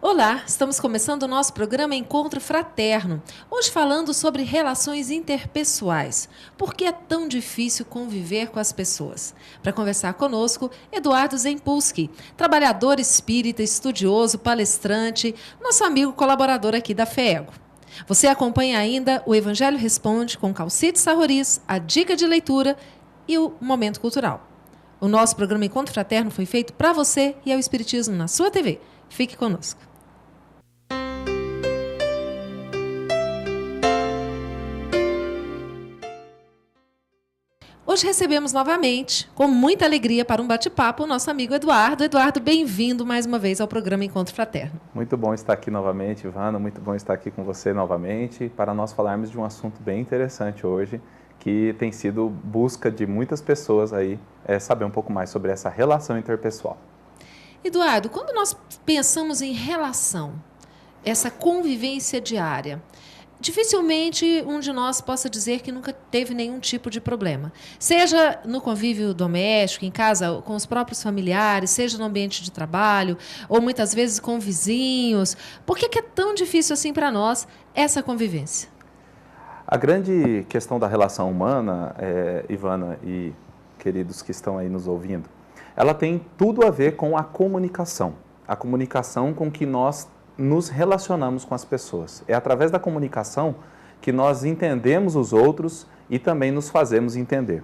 Olá, estamos começando o nosso programa Encontro Fraterno, hoje falando sobre relações interpessoais. Por que é tão difícil conviver com as pessoas? Para conversar conosco, Eduardo Zempulski, trabalhador espírita, estudioso, palestrante, nosso amigo colaborador aqui da FEEGO. Você acompanha ainda o Evangelho Responde com Calcite Sarroris, a dica de leitura e o Momento Cultural. O nosso programa Encontro Fraterno foi feito para você e ao Espiritismo na sua TV. Fique conosco. Hoje recebemos novamente, com muita alegria, para um bate-papo, o nosso amigo Eduardo. Eduardo, bem-vindo mais uma vez ao programa Encontro Fraterno. Muito bom estar aqui novamente, Ivana. Muito bom estar aqui com você novamente, para nós falarmos de um assunto bem interessante hoje, que tem sido busca de muitas pessoas aí, saber um pouco mais sobre essa relação interpessoal. Eduardo, quando nós pensamos em relação, essa convivência diária, dificilmente um de nós possa dizer que nunca teve nenhum tipo de problema. Seja no convívio doméstico, em casa, com os próprios familiares, seja no ambiente de trabalho, ou muitas vezes com vizinhos. Por que é tão difícil assim para nós essa convivência? A grande questão da relação humana, Ivana e queridos que estão aí nos ouvindo, ela tem tudo a ver com a comunicação com que nós nos relacionamos com as pessoas. É através da comunicação que nós entendemos os outros e também nos fazemos entender.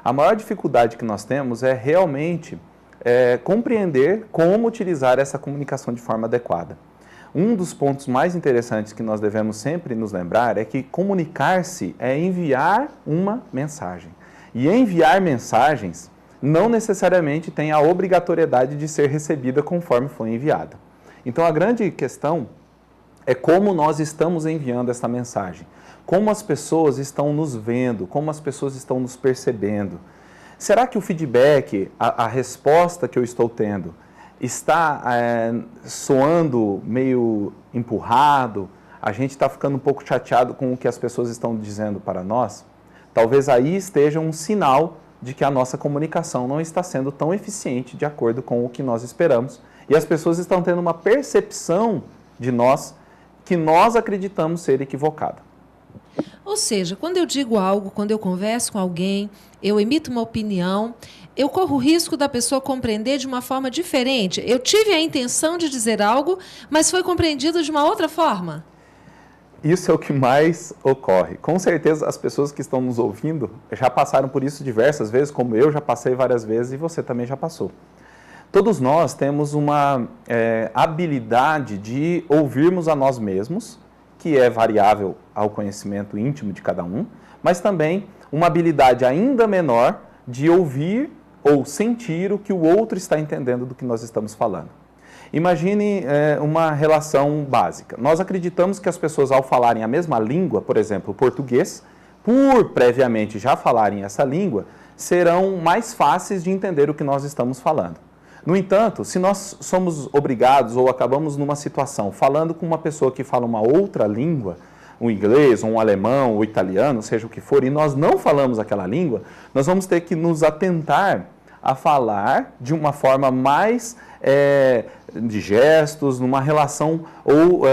A maior dificuldade que nós temos é realmente compreender como utilizar essa comunicação de forma adequada. Um dos pontos mais interessantes que nós devemos sempre nos lembrar é que comunicar-se é enviar uma mensagem. E enviar mensagens não necessariamente tem a obrigatoriedade de ser recebida conforme foi enviada. Então, a grande questão é como nós estamos enviando essa mensagem, como as pessoas estão nos vendo, como as pessoas estão nos percebendo. Será que o feedback, a resposta que eu estou tendo, está soando meio empurrado? A gente está ficando um pouco chateado com o que as pessoas estão dizendo para nós? Talvez aí esteja um sinal de que a nossa comunicação não está sendo tão eficiente de acordo com o que nós esperamos. E as pessoas estão tendo uma percepção de nós que nós acreditamos ser equivocada. Ou seja, quando eu digo algo, quando eu converso com alguém, eu emito uma opinião, eu corro o risco da pessoa compreender de uma forma diferente. Eu tive a intenção de dizer algo, mas foi compreendido de uma outra forma. Isso é o que mais ocorre. Com certeza as pessoas que estão nos ouvindo já passaram por isso diversas vezes, como eu já passei várias vezes e você também já passou. Todos nós temos uma habilidade de ouvirmos a nós mesmos, que é variável ao conhecimento íntimo de cada um, mas também uma habilidade ainda menor de ouvir ou sentir o que o outro está entendendo do que nós estamos falando. Imagine uma relação básica. Nós acreditamos que as pessoas, ao falarem a mesma língua, por exemplo, o português, por previamente já falarem essa língua, serão mais fáceis de entender o que nós estamos falando. No entanto, se nós somos obrigados ou acabamos numa situação falando com uma pessoa que fala uma outra língua, um inglês, um alemão, ou italiano, seja o que for, e nós não falamos aquela língua, nós vamos ter que nos atentar a falar de uma forma mais de gestos, numa relação ou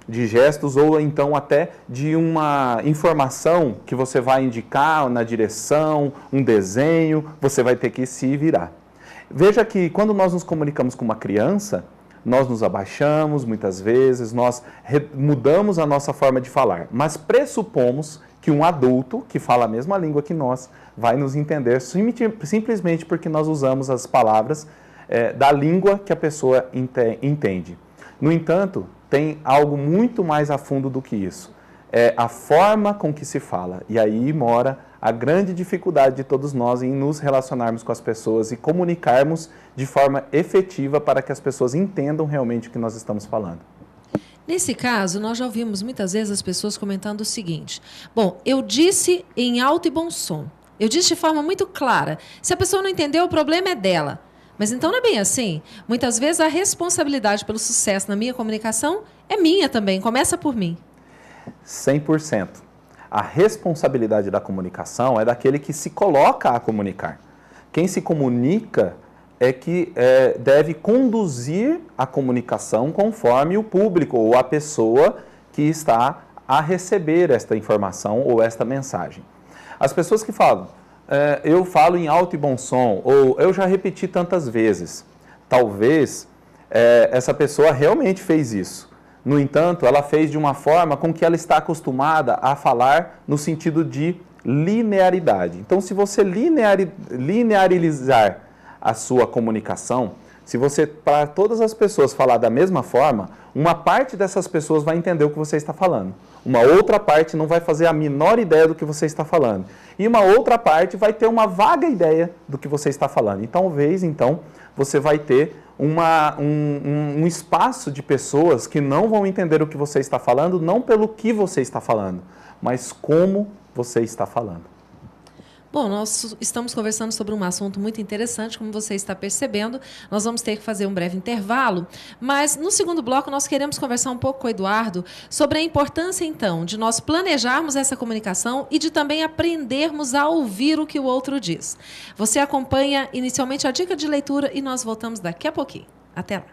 de gestos, ou então até de uma informação que você vai indicar na direção, um desenho, você vai ter que se virar. Veja que quando nós nos comunicamos com uma criança, nós nos abaixamos muitas vezes, nós mudamos a nossa forma de falar, mas pressupomos que um adulto que fala a mesma língua que nós vai nos entender simplesmente porque nós usamos as palavras da língua que a pessoa entende. No entanto, tem algo muito mais a fundo do que isso. É a forma com que se fala. E aí mora a grande dificuldade de todos nós em nos relacionarmos com as pessoas e comunicarmos de forma efetiva para que as pessoas entendam realmente o que nós estamos falando. Nesse caso, nós já ouvimos muitas vezes as pessoas comentando o seguinte: bom, eu disse em alto e bom som, eu disse de forma muito clara. Se a pessoa não entendeu, o problema é dela. Mas então não é bem assim. Muitas vezes a responsabilidade pelo sucesso na minha comunicação é minha também, começa por mim. 100%. A responsabilidade da comunicação é daquele que se coloca a comunicar. Quem se comunica é que deve conduzir a comunicação conforme o público ou a pessoa que está a receber esta informação ou esta mensagem. As pessoas que falam, eu falo em alto e bom som, ou eu já repeti tantas vezes, talvez essa pessoa realmente fez isso. No entanto, ela fez de uma forma com que ela está acostumada a falar no sentido de linearidade. Então, se você linearizar a sua comunicação, se você, para todas as pessoas, falar da mesma forma, uma parte dessas pessoas vai entender o que você está falando. Uma outra parte não vai fazer a menor ideia do que você está falando. E uma outra parte vai ter uma vaga ideia do que você está falando. E talvez, então, você vai ter um espaço de pessoas que não vão entender o que você está falando, não pelo que você está falando, mas como você está falando. Bom, nós estamos conversando sobre um assunto muito interessante, como você está percebendo. Nós vamos ter que fazer um breve intervalo, mas no segundo bloco nós queremos conversar um pouco com o Eduardo sobre a importância, então, de nós planejarmos essa comunicação e de também aprendermos a ouvir o que o outro diz. Você acompanha inicialmente a dica de leitura e nós voltamos daqui a pouquinho. Até lá.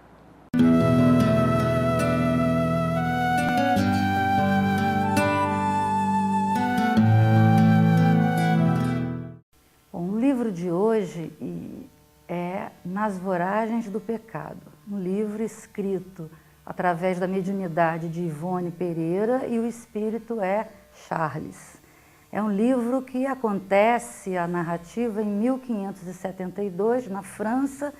O livro de hoje é Nas Voragens do Pecado, um livro escrito através da mediunidade de Ivone Pereira e o espírito é Charles. É um livro que acontece, a narrativa, em 1572, na França,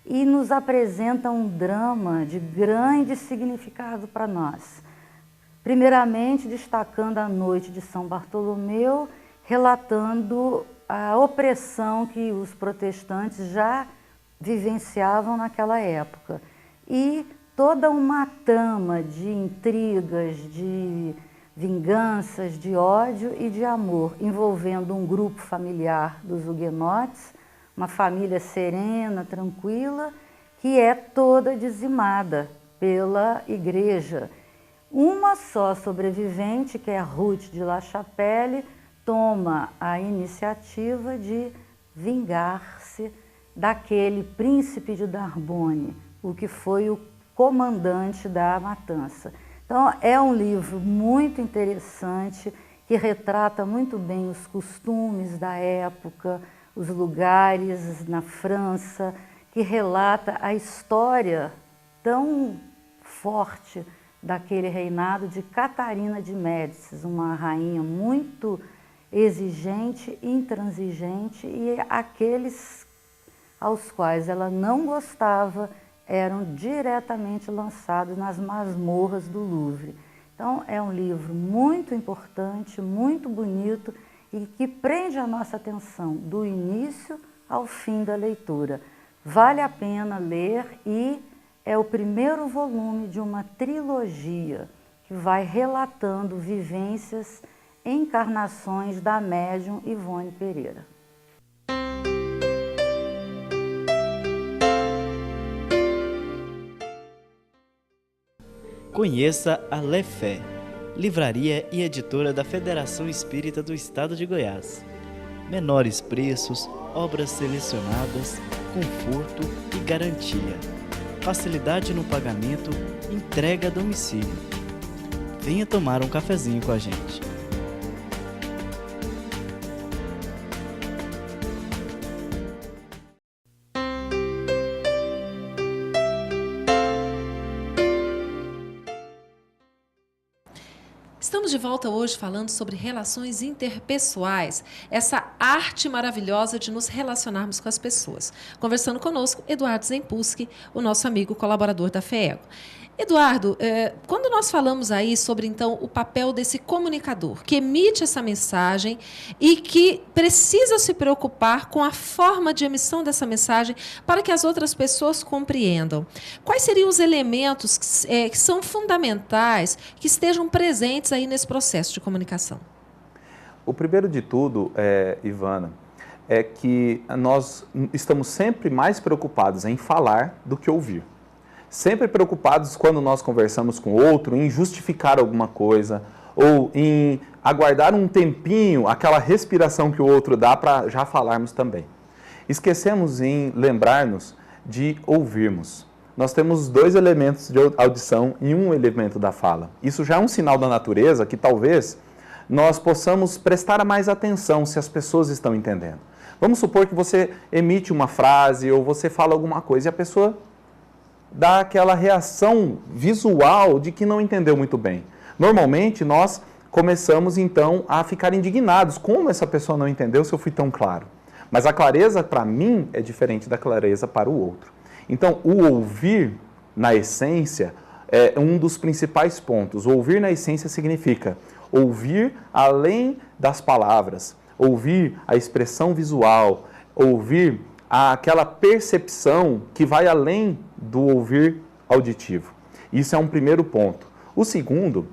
e nos apresenta um drama de grande significado para nós. Primeiramente, destacando a noite de São Bartolomeu, relatando a opressão que os protestantes já vivenciavam naquela época. E toda uma trama de intrigas, de vinganças, de ódio e de amor, envolvendo um grupo familiar dos huguenotes, uma família serena, tranquila, que é toda dizimada pela igreja. Uma só sobrevivente, que é Ruth de La Chapelle, toma a iniciativa de vingar-se daquele príncipe de Narbonne, o que foi o comandante da matança. Então, é um livro muito interessante, que retrata muito bem os costumes da época, os lugares na França, que relata a história tão forte daquele reinado de Catarina de Médicis, uma rainha muito exigente, intransigente, e aqueles aos quais ela não gostava eram diretamente lançados nas masmorras do Louvre. Então, é um livro muito importante, muito bonito e que prende a nossa atenção do início ao fim da leitura. Vale a pena ler e é o primeiro volume de uma trilogia que vai relatando vivências, encarnações da médium Ivone Pereira. Conheça a Le Fé, livraria e editora da Federação Espírita do Estado de Goiás. Menores preços, obras selecionadas, conforto e garantia. Facilidade no pagamento, entrega a domicílio. Venha tomar um cafezinho com a gente. Estamos de volta hoje falando sobre relações interpessoais, essa arte maravilhosa de nos relacionarmos com as pessoas. Conversando conosco, Eduardo Zempuski, o nosso amigo colaborador da FEEGO. Eduardo, quando nós falamos aí sobre, então, o papel desse comunicador que emite essa mensagem e que precisa se preocupar com a forma de emissão dessa mensagem para que as outras pessoas compreendam, quais seriam os elementos que são fundamentais, que estejam presentes aí nesse processo de comunicação? O primeiro de tudo, Ivana, é que nós estamos sempre mais preocupados em falar do que ouvir. Sempre preocupados quando nós conversamos com outro em justificar alguma coisa ou em aguardar um tempinho, aquela respiração que o outro dá para já falarmos também. esquecemos em lembrar-nos de ouvirmos. Nós temos 2 elementos de audição e 1 elemento da fala. Isso já é um sinal da natureza que talvez nós possamos prestar mais atenção se as pessoas estão entendendo. Vamos supor que você emite uma frase ou você fala alguma coisa e a pessoa dá aquela reação visual de que não entendeu muito bem. Normalmente nós começamos então a ficar indignados. Como essa pessoa não entendeu se eu fui tão claro? Mas a clareza para mim é diferente da clareza para o outro. Então, o ouvir, na essência, é um dos principais pontos. O ouvir, na essência, significa ouvir além das palavras, ouvir a expressão visual, ouvir aquela percepção que vai além do ouvir auditivo. Isso é um primeiro ponto. O segundo,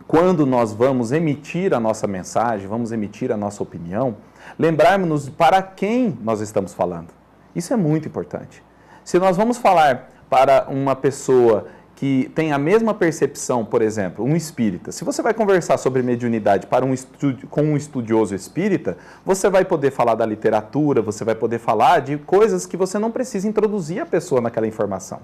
quando nós vamos emitir a nossa mensagem, vamos emitir a nossa opinião, lembrarmos-nos para quem nós estamos falando. Isso é muito importante. Se nós vamos falar para uma pessoa que tem a mesma percepção, por exemplo, um espírita, se você vai conversar sobre mediunidade com um estudioso espírita, você vai poder falar da literatura, você vai poder falar de coisas que você não precisa introduzir a pessoa naquela informação.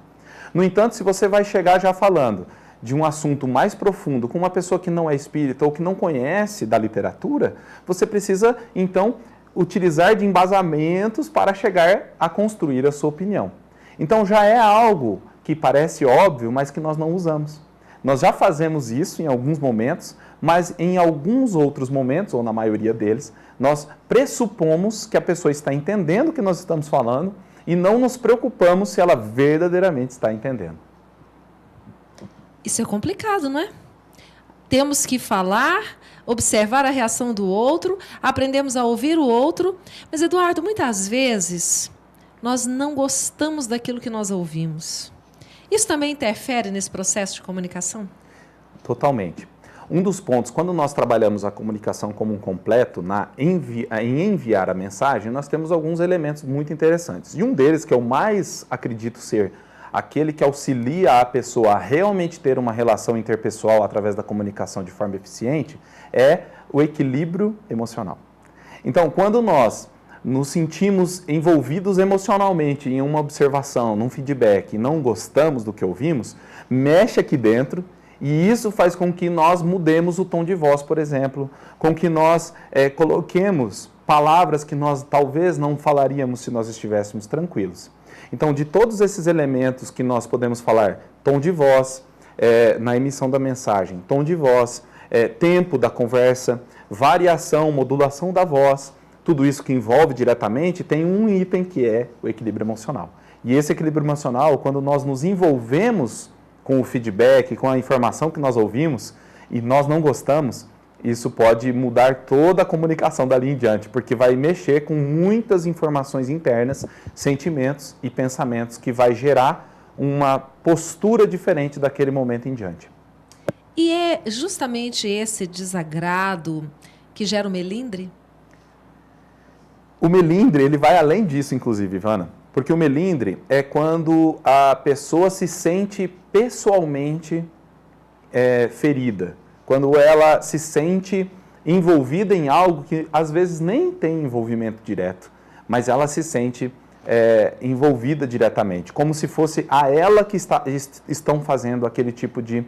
No entanto, se você vai chegar já falando de um assunto mais profundo com uma pessoa que não é espírita ou que não conhece da literatura, você precisa, então, utilizar de embasamentos para chegar a construir a sua opinião. Então, já é algo que parece óbvio, mas que nós não usamos. Nós já fazemos isso em alguns momentos, mas em alguns outros momentos, ou na maioria deles, nós pressupomos que a pessoa está entendendo o que nós estamos falando e não nos preocupamos se ela verdadeiramente está entendendo. Isso é complicado, não é? Temos que falar, observar a reação do outro, aprendemos a ouvir o outro. Mas, Eduardo, muitas vezes nós não gostamos daquilo que nós ouvimos. Isso também interfere nesse processo de comunicação? Totalmente. Um dos pontos, quando nós trabalhamos a comunicação como um completo, em enviar a mensagem, nós temos alguns elementos muito interessantes. E um deles, que eu mais acredito ser aquele que auxilia a pessoa a realmente ter uma relação interpessoal através da comunicação de forma eficiente, é o equilíbrio emocional. Então, quando nós nos sentimos envolvidos emocionalmente em uma observação, num feedback, e não gostamos do que ouvimos, mexe aqui dentro, e isso faz com que nós mudemos o tom de voz, por exemplo, com que nós coloquemos palavras que nós talvez não falaríamos se nós estivéssemos tranquilos. Então, de todos esses elementos que nós podemos falar, tom de voz, na emissão da mensagem, tom de voz, tempo da conversa, variação, modulação da voz, tudo isso que envolve diretamente, tem um item que é o equilíbrio emocional. E esse equilíbrio emocional, quando nós nos envolvemos com o feedback, com a informação que nós ouvimos, e nós não gostamos, isso pode mudar toda a comunicação dali em diante, porque vai mexer com muitas informações internas, sentimentos e pensamentos, que vai gerar uma postura diferente daquele momento em diante. E é justamente esse desagrado que gera o melindre? O melindre, ele vai além disso, inclusive, Ivana, porque o melindre é quando a pessoa se sente pessoalmente ferida, quando ela se sente envolvida em algo que às vezes nem tem envolvimento direto, mas ela se sente envolvida diretamente, como se fosse a ela que estão fazendo aquele tipo de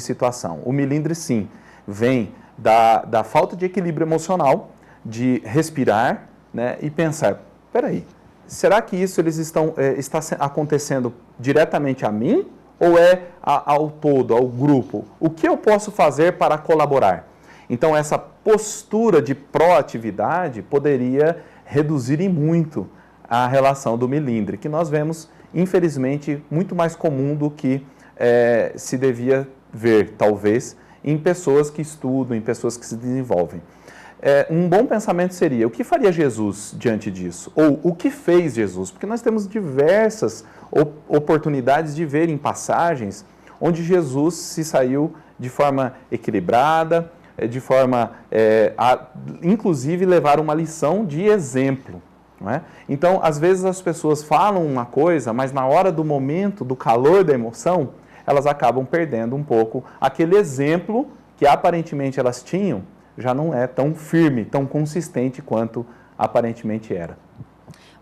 situação. O melindre, sim, vem da falta de equilíbrio emocional, de respirar, né, e pensar, peraí, será que isso está acontecendo diretamente a mim ou ao todo, ao grupo? O que eu posso fazer para colaborar? Então, essa postura de proatividade poderia reduzir em muito a relação do melindre, que nós vemos, infelizmente, muito mais comum do que se devia ver, talvez, em pessoas que estudam, em pessoas que se desenvolvem. Um bom pensamento seria, o que faria Jesus diante disso? Ou o que fez Jesus? Porque nós temos diversas oportunidades de ver em passagens onde Jesus se saiu de forma equilibrada, de forma inclusive levar uma lição de exemplo. Não é? Então, às vezes as pessoas falam uma coisa, mas na hora do momento, do calor da emoção, elas acabam perdendo um pouco aquele exemplo que aparentemente elas tinham, já não é tão firme, tão consistente quanto aparentemente era.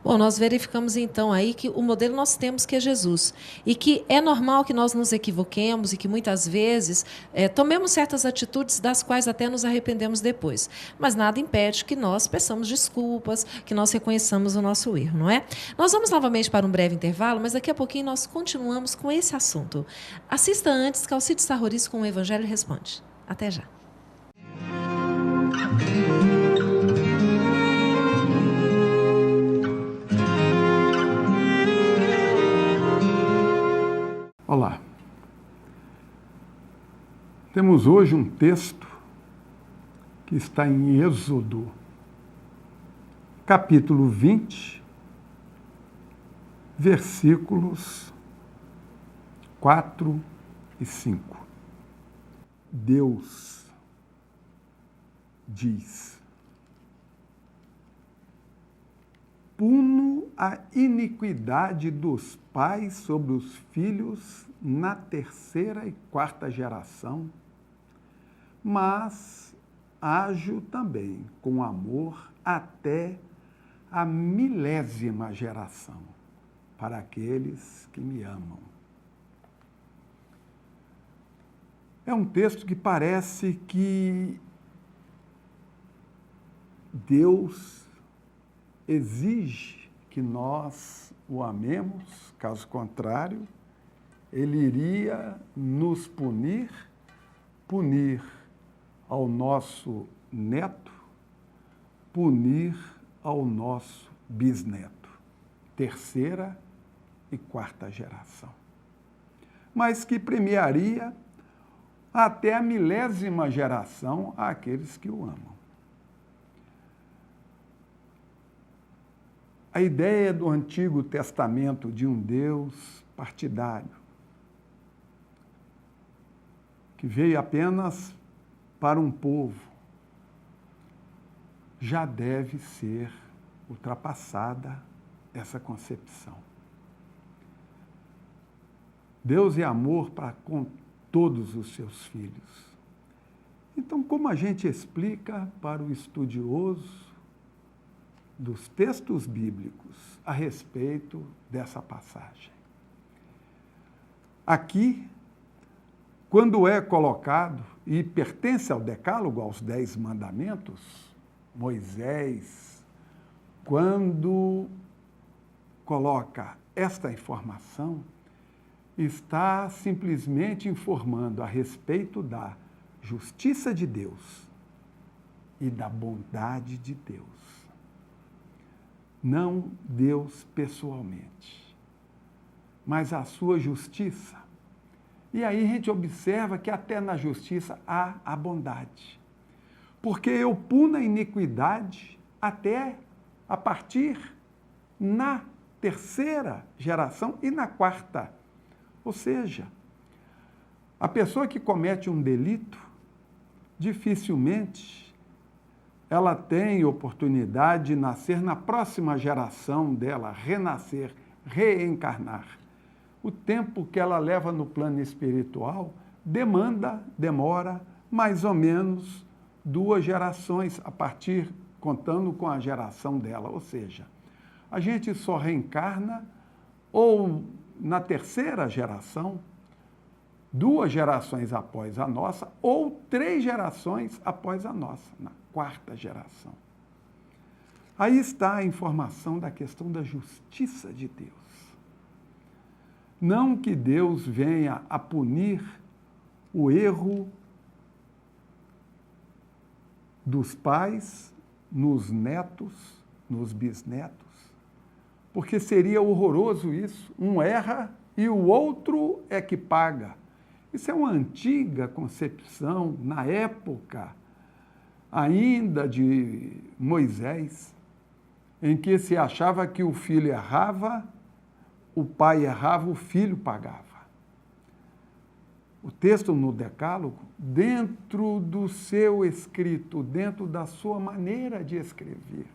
Bom, nós verificamos então aí que o modelo nós temos que é Jesus e que é normal que nós nos equivoquemos e que muitas vezes tomemos certas atitudes das quais até nos arrependemos depois, mas nada impede que nós peçamos desculpas, que nós reconheçamos o nosso erro, não é? Nós vamos novamente para um breve intervalo, mas daqui a pouquinho nós continuamos com esse assunto. Assista antes Calcide Sarroris com o Evangelho Responde. Até já. Olá, temos hoje um texto que está em Êxodo, capítulo 20, versículos 4 e 5. Deus diz: puno a iniquidade dos pais sobre os filhos na 3ª e 4ª geração, mas ajo também com amor até a 1000ª geração, para aqueles que me amam. É um texto que parece que Deus exige que nós o amemos, caso contrário, ele iria nos punir ao nosso neto, punir ao nosso bisneto, 3ª e 4ª geração. Mas que premiaria até a 1000ª geração àqueles que o amam. A ideia do Antigo Testamento de um Deus partidário, que veio apenas para um povo, já deve ser ultrapassada essa concepção. Deus é amor para com todos os seus filhos. Então, como a gente explica para o estudioso dos textos bíblicos a respeito dessa passagem? Aqui, quando é colocado, e pertence ao Decálogo, aos 10 mandamentos, Moisés, quando coloca esta informação, está simplesmente informando a respeito da justiça de Deus e da bondade de Deus. Não Deus pessoalmente, mas a sua justiça. E aí a gente observa que até na justiça há a bondade. Porque eu puno a iniquidade até a partir na 3ª geração e na 4ª. Ou seja, a pessoa que comete um delito, dificilmente ela tem oportunidade de nascer na próxima geração dela, renascer, reencarnar. O tempo que ela leva no plano espiritual demora mais ou menos 2 gerações, contando com a geração dela. Ou seja, a gente só reencarna ou na 3ª geração, 2 gerações após a nossa, ou 3 gerações após a nossa, na 4ª geração. Aí está a informação da questão da justiça de Deus. Não que Deus venha a punir o erro dos pais nos netos, nos bisnetos, porque seria horroroso isso. Um erra e o outro é que paga. Isso é uma antiga concepção, na época ainda de Moisés, em que se achava que o filho errava, o pai errava, o filho pagava. O texto no Decálogo, dentro do seu escrito, dentro da sua maneira de escrever,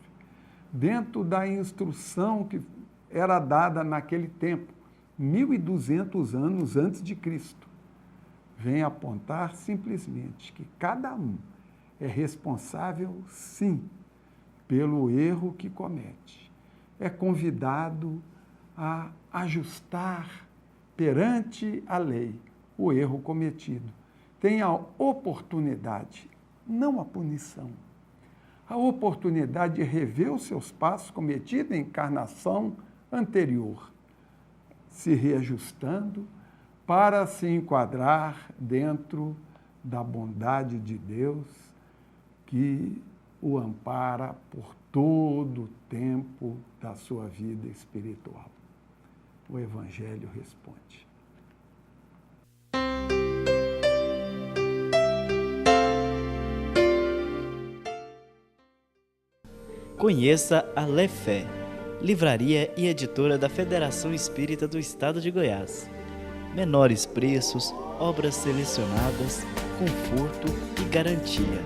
dentro da instrução que era dada naquele tempo, 1200 anos antes de Cristo, vem apontar simplesmente que cada um é responsável, sim, pelo erro que comete. É convidado a ajustar perante a lei o erro cometido. Tem a oportunidade, não a punição, a oportunidade de rever os seus passos cometidos em encarnação anterior, se reajustando para se enquadrar dentro da bondade de Deus que o ampara por todo o tempo da sua vida espiritual. O Evangelho responde. Conheça a Lefé, livraria e editora da Federação Espírita do Estado de Goiás. Menores preços, obras selecionadas, conforto e garantia.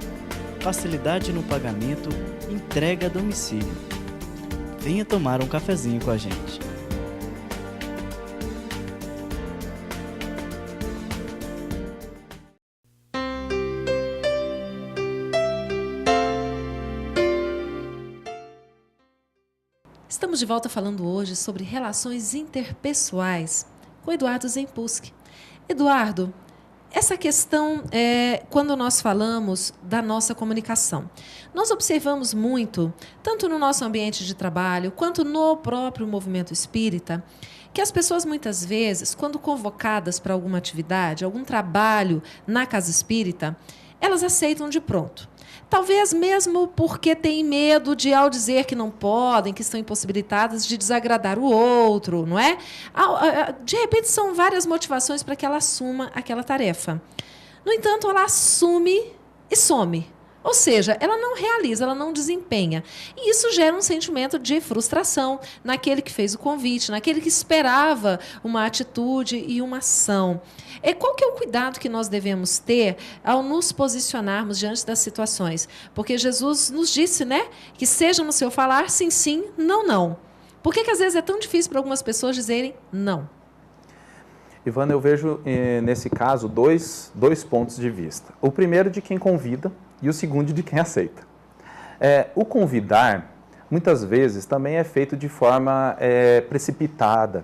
Facilidade no pagamento, entrega a domicílio. Venha tomar um cafezinho com a gente. Estamos de volta falando hoje sobre relações interpessoais com Eduardo Zempuski. Eduardo, essa questão quando nós falamos da nossa comunicação. Nós observamos muito, tanto no nosso ambiente de trabalho, quanto no próprio movimento espírita, que as pessoas muitas vezes, quando convocadas para alguma atividade, algum trabalho na casa espírita, elas aceitam de pronto. Talvez mesmo porque têm medo de, ao dizer que não podem, que estão impossibilitadas, de desagradar o outro, não é? De repente, são várias motivações para que ela assuma aquela tarefa. No entanto, ela assume e some. Ou seja, ela não realiza, ela não desempenha. E isso gera um sentimento de frustração naquele que fez o convite, naquele que esperava uma atitude e uma ação. Qual que é o cuidado que nós devemos ter ao nos posicionarmos diante das situações? Porque Jesus nos disse, né, que seja no seu falar sim, sim, não, não. Por que às vezes é tão difícil para algumas pessoas dizerem não? Ivana, eu vejo nesse caso dois pontos de vista. O primeiro de quem convida e o segundo de quem aceita. O convidar, muitas vezes, também é feito de forma precipitada.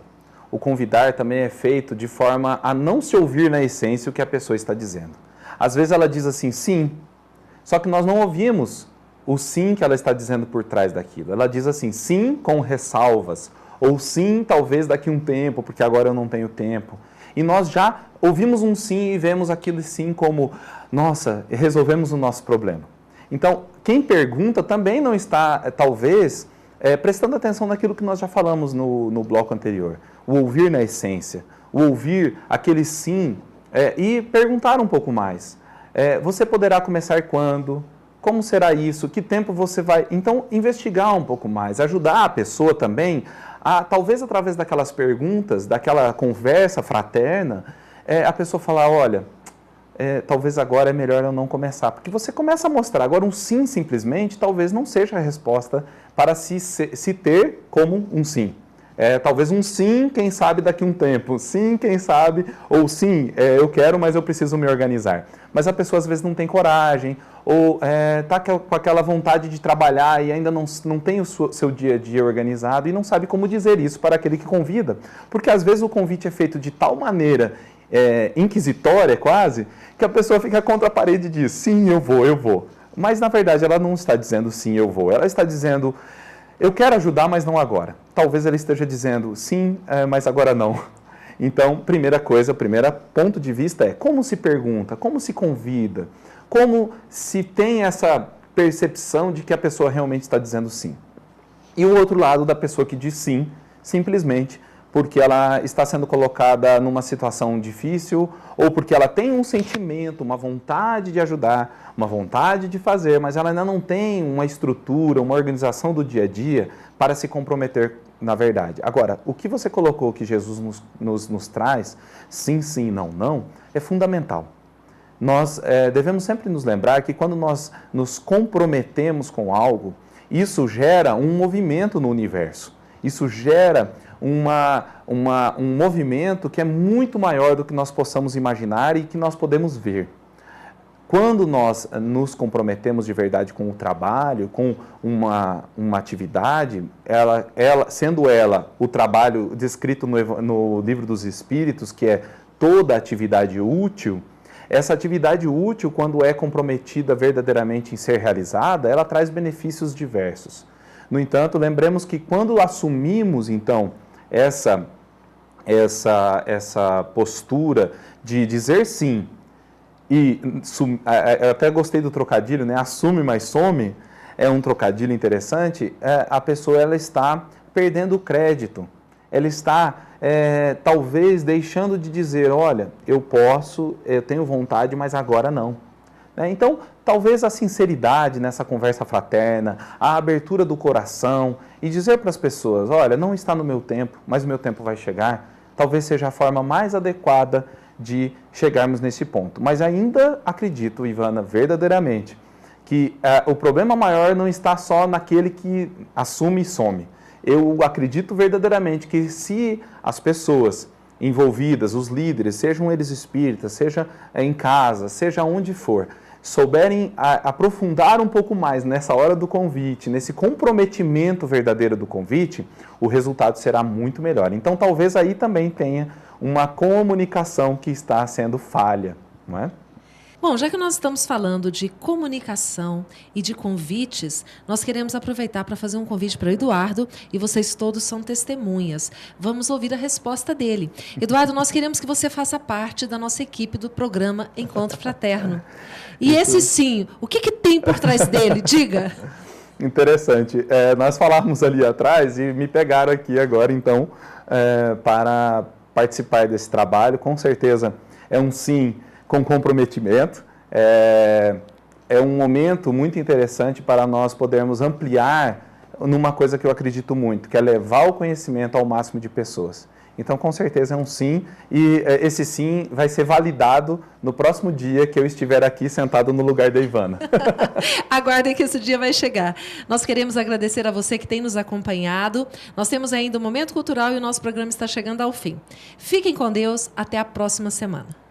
O convidar também é feito de forma a não se ouvir na essência o que a pessoa está dizendo. Às vezes ela diz assim, sim, só que nós não ouvimos o sim que ela está dizendo por trás daquilo. Ela diz assim, sim com ressalvas, ou sim talvez daqui a um tempo, porque agora eu não tenho tempo. E nós já ouvimos um sim e vemos aquilo sim como, nossa, resolvemos o nosso problema. Então, quem pergunta também não está, talvez, prestando atenção naquilo que nós já falamos no bloco anterior. O ouvir na essência, o ouvir aquele sim e perguntar um pouco mais. Você poderá começar quando? Como será isso? Que tempo você vai? Então, investigar um pouco mais, ajudar a pessoa também a, talvez através daquelas perguntas, daquela conversa fraterna, a pessoa falar, olha, talvez agora é melhor eu não começar. Porque você começa a mostrar. Agora, um sim simplesmente talvez não seja a resposta para se ter como um sim. Talvez um sim, quem sabe daqui a um tempo. Sim, quem sabe. Ou sim, eu quero, mas eu preciso me organizar. Mas a pessoa às vezes não tem coragem, ou está com aquela vontade de trabalhar e ainda não tem o seu dia a dia organizado e não sabe como dizer isso para aquele que convida. Porque às vezes o convite é feito de tal maneira inquisitória quase, que a pessoa fica contra a parede e diz, sim, eu vou. Mas na verdade ela não está dizendo sim, eu vou. Ela está dizendo, eu quero ajudar, mas não agora. Talvez ela esteja dizendo sim, mas agora não. Então, primeiro ponto de vista como se pergunta, como se convida, como se tem essa percepção de que a pessoa realmente está dizendo sim. E o outro lado da pessoa que diz sim, simplesmente porque ela está sendo colocada numa situação difícil ou porque ela tem um sentimento, uma vontade de ajudar, uma vontade de fazer, mas ela ainda não tem uma estrutura, uma organização do dia a dia para se comprometer na verdade. Agora, o que você colocou que Jesus nos traz, sim, sim, não, não, é fundamental. Nós devemos sempre nos lembrar que quando nós nos comprometemos com algo, isso gera um movimento no universo. Isso gera um movimento que é muito maior do que nós possamos imaginar e que nós podemos ver. Quando nós nos comprometemos de verdade com o trabalho, com uma atividade, sendo ela o trabalho descrito no Livro dos Espíritos, que é toda atividade útil, essa atividade útil, quando é comprometida verdadeiramente em ser realizada, ela traz benefícios diversos. No entanto, lembremos que quando assumimos, então, essa postura de dizer sim, e eu até gostei do trocadilho, né? Assume, mas some, é um trocadilho interessante. A pessoa ela está perdendo o crédito, ela está talvez deixando de dizer, olha, eu tenho vontade, mas agora não. Então, talvez a sinceridade nessa conversa fraterna, a abertura do coração e dizer para as pessoas, olha, não está no meu tempo, mas o meu tempo vai chegar, talvez seja a forma mais adequada de chegarmos nesse ponto. Mas ainda acredito, Ivana, verdadeiramente, que o problema maior não está só naquele que assume e some. Eu acredito verdadeiramente que se as pessoas envolvidas, os líderes, sejam eles espíritas, seja em casa, seja onde for, souberem aprofundar um pouco mais nessa hora do convite, nesse comprometimento verdadeiro do convite, o resultado será muito melhor. Então, talvez aí também tenha uma comunicação que está sendo falha, não é? Bom, já que nós estamos falando de comunicação e de convites, nós queremos aproveitar para fazer um convite para o Eduardo, e vocês todos são testemunhas. Vamos ouvir a resposta dele. Eduardo, nós queremos que você faça parte da nossa equipe do programa Encontro Fraterno. E esse sim, o que tem por trás dele? Diga! Interessante. Nós falávamos ali atrás e me pegaram aqui agora, então, para participar desse trabalho. Com certeza é um sim com comprometimento. É um momento muito interessante para nós podermos ampliar numa coisa que eu acredito muito, que é levar o conhecimento ao máximo de pessoas. Então, com certeza é um sim, e esse sim vai ser validado no próximo dia que eu estiver aqui sentado no lugar da Ivana. Aguardem que esse dia vai chegar. Nós queremos agradecer a você que tem nos acompanhado. Nós temos ainda o Momento Cultural e o nosso programa está chegando ao fim. Fiquem com Deus, até a próxima semana.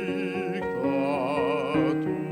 benedicta tu